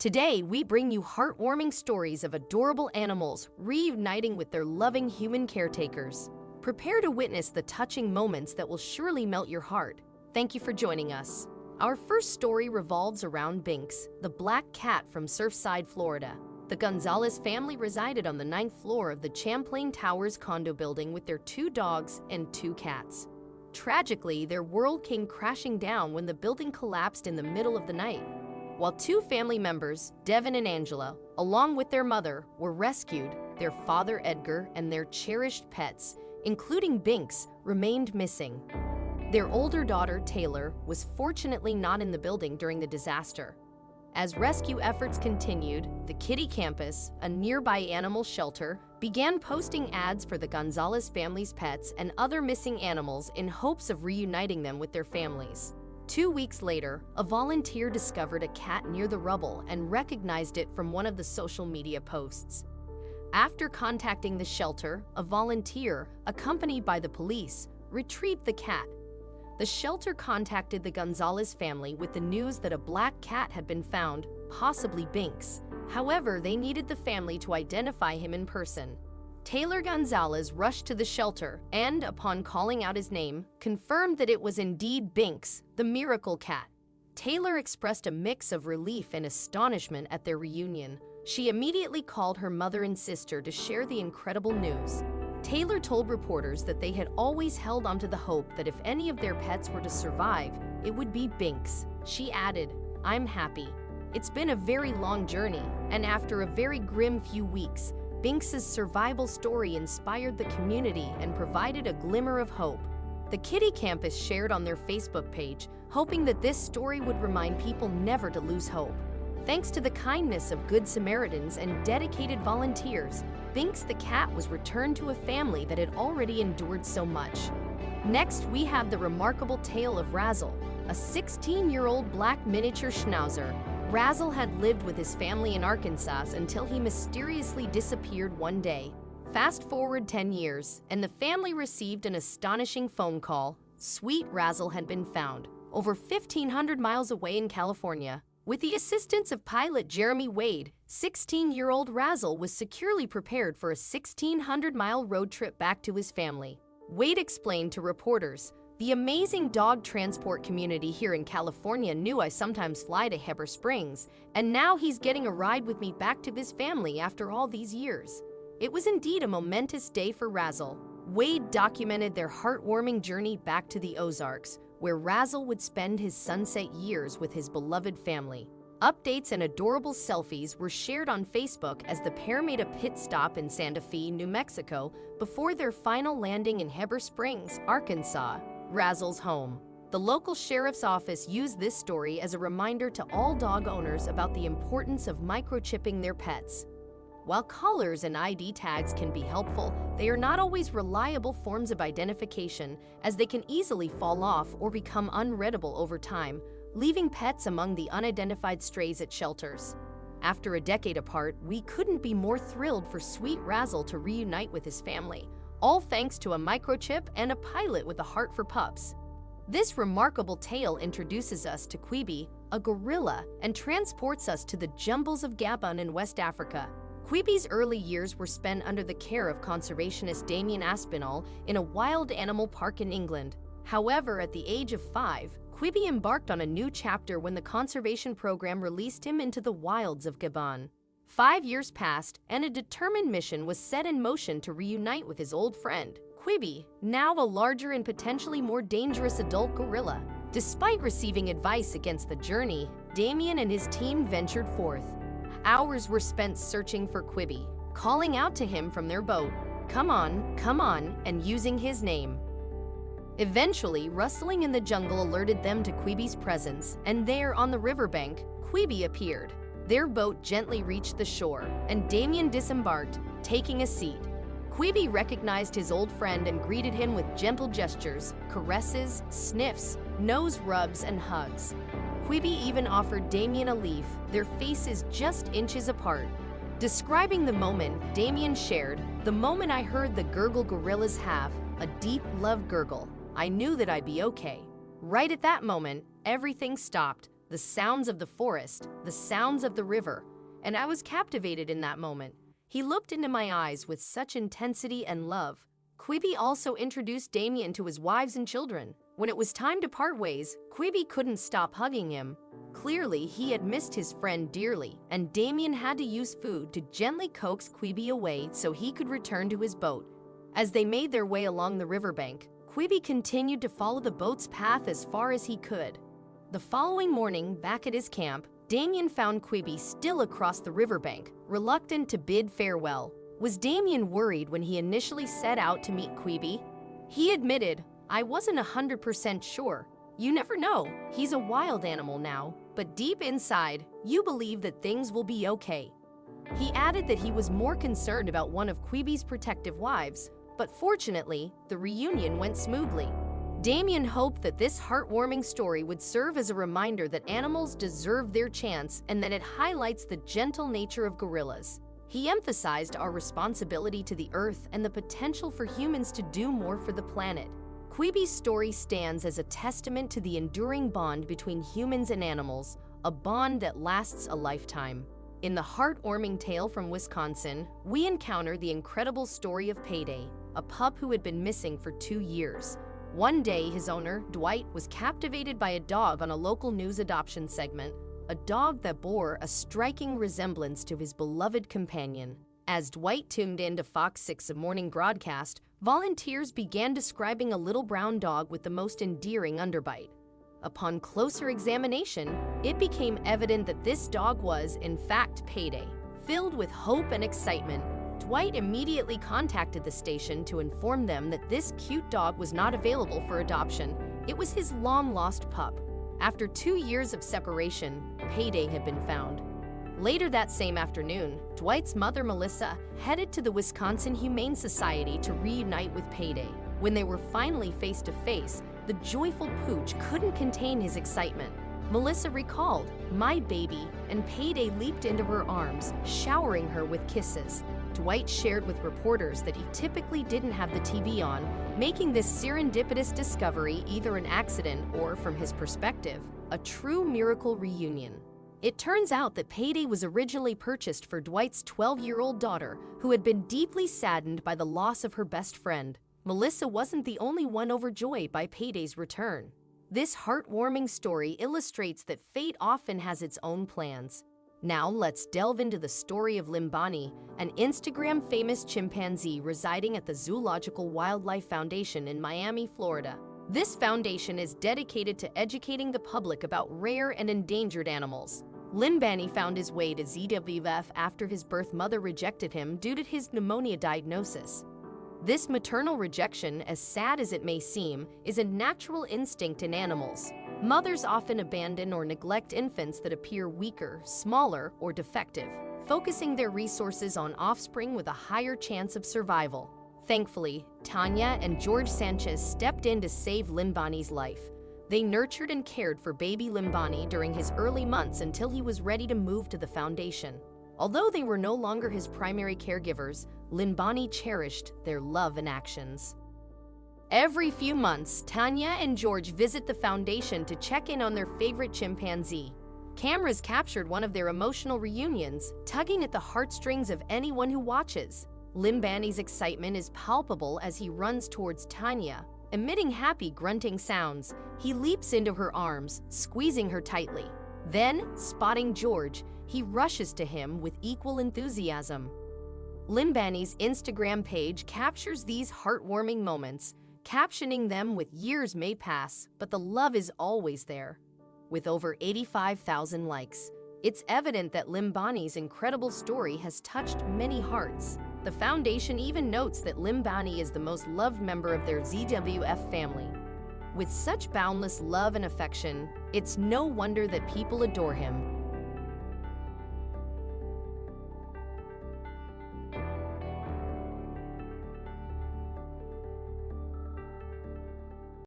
Today, we bring you heartwarming stories of adorable animals reuniting with their loving human caretakers. Prepare to witness the touching moments that will surely melt your heart. Thank you for joining us. Our first story revolves around Binks, the black cat from Surfside, Florida. The Gonzalez family resided on the 9th floor of the Champlain Towers condo building with their 2 dogs and 2 cats. Tragically, their world came crashing down when the building collapsed in the middle of the night. While 2 family members, Devin and Angela, along with their mother, were rescued, their father Edgar and their cherished pets, including Binks, remained missing. Their older daughter, Taylor, was fortunately not in the building during the disaster. As rescue efforts continued, the Kitty Campus, a nearby animal shelter, began posting ads for the Gonzalez family's pets and other missing animals in hopes of reuniting them with their families. 2 weeks later, a volunteer discovered a cat near the rubble and recognized it from one of the social media posts. After contacting the shelter, a volunteer, accompanied by the police, retrieved the cat. The shelter contacted the Gonzalez family with the news that a black cat had been found, possibly Binks. However, they needed the family to identify him in person. Taylor Gonzalez rushed to the shelter and, upon calling out his name, confirmed that it was indeed Binks, the miracle cat. Taylor expressed a mix of relief and astonishment at their reunion. She immediately called her mother and sister to share the incredible news. Taylor told reporters that they had always held onto the hope that if any of their pets were to survive, it would be Binks. She added, "I'm happy. It's been a very long journey, and after a very grim few weeks, Binks' survival story inspired the community and provided a glimmer of hope." The Kitty Campus shared on their Facebook page, hoping that this story would remind people never to lose hope. Thanks to the kindness of Good Samaritans and dedicated volunteers, Binks the cat was returned to a family that had already endured so much. Next, we have the remarkable tale of Razzle, a 16-year-old black miniature schnauzer. Razzle had lived with his family in Arkansas until he mysteriously disappeared one day. Fast forward 10 years, and the family received an astonishing phone call. Sweet Razzle had been found, over 1,500 miles away in California. With the assistance of pilot Jeremy Wade, 16-year-old Razzle was securely prepared for a 1,600-mile road trip back to his family. Wade explained to reporters, "The amazing dog transport community here in California knew I sometimes fly to Heber Springs, and now he's getting a ride with me back to his family after all these years." It was indeed a momentous day for Razzle. Wade documented their heartwarming journey back to the Ozarks, where Razzle would spend his sunset years with his beloved family. Updates and adorable selfies were shared on Facebook as the pair made a pit stop in Santa Fe, New Mexico, before their final landing in Heber Springs, Arkansas, Razzle's home. The local sheriff's office used this story as a reminder to all dog owners about the importance of microchipping their pets. While collars and ID tags can be helpful, they are not always reliable forms of identification, as they can easily fall off or become unreadable over time, leaving pets among the unidentified strays at shelters. After a decade apart, we couldn't be more thrilled for sweet Razzle to reunite with his family, all thanks to a microchip and a pilot with a heart for pups. This remarkable tale introduces us to Quibi, a gorilla, and transports us to the jungles of Gabon in West Africa. Quibi's early years were spent under the care of conservationist Damien Aspinall in a wild animal park in England. However, at the age of 5, Quibi embarked on a new chapter when the conservation program released him into the wilds of Gabon. 5 years passed, and a determined mission was set in motion to reunite with his old friend, Quibi, now a larger and potentially more dangerous adult gorilla. Despite receiving advice against the journey, Damien and his team ventured forth. Hours were spent searching for Quibi, calling out to him from their boat, come on," and using his name. Eventually, rustling in the jungle alerted them to Quibi's presence, and there, on the riverbank, Quibi appeared. Their boat gently reached the shore, and Damien disembarked, taking a seat. Quibi recognized his old friend and greeted him with gentle gestures, caresses, sniffs, nose rubs, and hugs. Quibi even offered Damien a leaf, their faces just inches apart. Describing the moment, Damien shared, "The moment I heard the gurgle gorillas have, a deep love gurgle, I knew that I'd be okay. Right at that moment, everything stopped. the sounds of the forest, the sounds of the river, and I was captivated in that moment. He looked into my eyes with such intensity and love. Quibi also introduced Damien to his wives and children. When it was time to part ways, Quibi couldn't stop hugging him. Clearly, he had missed his friend dearly, and Damien had to use food to gently coax Quibi away so he could return to his boat. As they made their way along the riverbank, Quibi continued to follow the boat's path as far as he could. The following morning, back at his camp, Damien found Quibi still across the riverbank, reluctant to bid farewell. Was Damien worried when he initially set out to meet Quibi? He admitted, "I wasn't 100% sure. You never know, he's a wild animal now, but deep inside, you believe that things will be okay." He added that he was more concerned about one of Quibi's protective wives, but fortunately, the reunion went smoothly. Damien hoped that this heartwarming story would serve as a reminder that animals deserve their chance and that it highlights the gentle nature of gorillas. He emphasized our responsibility to the earth and the potential for humans to do more for the planet. Quibi's story stands as a testament to the enduring bond between humans and animals, a bond that lasts a lifetime. In the heartwarming tale from Wisconsin, we encounter the incredible story of Payday, a pup who had been missing for 2 years. One day, his owner, Dwight, was captivated by a dog on a local news adoption segment, a dog that bore a striking resemblance to his beloved companion. As Dwight tuned in to Fox 6's morning broadcast, volunteers began describing a little brown dog with the most endearing underbite. Upon closer examination, it became evident that this dog was, in fact, Payday. Filled with hope and excitement, Dwight immediately contacted the station to inform them that this cute dog was not available for adoption. It was his long-lost pup. After 2 years of separation, Payday had been found. Later that same afternoon, Dwight's mother, Melissa, headed to the Wisconsin Humane Society to reunite with Payday. When they were finally face to face, the joyful pooch couldn't contain his excitement. Melissa recalled, "My baby," and Payday leaped into her arms, showering her with kisses. Dwight shared with reporters that he typically didn't have the TV on, making this serendipitous discovery either an accident or, from his perspective, a true miracle reunion. It turns out that Payday was originally purchased for Dwight's 12-year-old daughter, who had been deeply saddened by the loss of her best friend. Melissa wasn't the only one overjoyed by Payday's return. This heartwarming story illustrates that fate often has its own plans. Now let's delve into the story of Limbani, an Instagram-famous chimpanzee residing at the Zoological Wildlife Foundation in Miami, Florida. This foundation is dedicated to educating the public about rare and endangered animals. Limbani found his way to ZWF after his birth mother rejected him due to his pneumonia diagnosis. This maternal rejection, as sad as it may seem, is a natural instinct in animals. Mothers often abandon or neglect infants that appear weaker, smaller, or defective, focusing their resources on offspring with a higher chance of survival. Thankfully, Tanya and George Sanchez stepped in to save Limbani's life. They nurtured and cared for baby Limbani during his early months until he was ready to move to the foundation. Although they were no longer his primary caregivers, Limbani cherished their love and actions. Every few months, Tanya and George visit the foundation to check in on their favorite chimpanzee. Cameras captured one of their emotional reunions, tugging at the heartstrings of anyone who watches. Limbani's excitement is palpable as he runs towards Tanya. Emitting happy grunting sounds, he leaps into her arms, squeezing her tightly. Then, spotting George, he rushes to him with equal enthusiasm. Limbani's Instagram page captures these heartwarming moments, captioning them with "Years may pass, but the love is always there." With over 85,000 likes, it's evident that Limbani's incredible story has touched many hearts. The foundation even notes that Limbani is the most loved member of their ZWF family. With such boundless love and affection, it's no wonder that people adore him.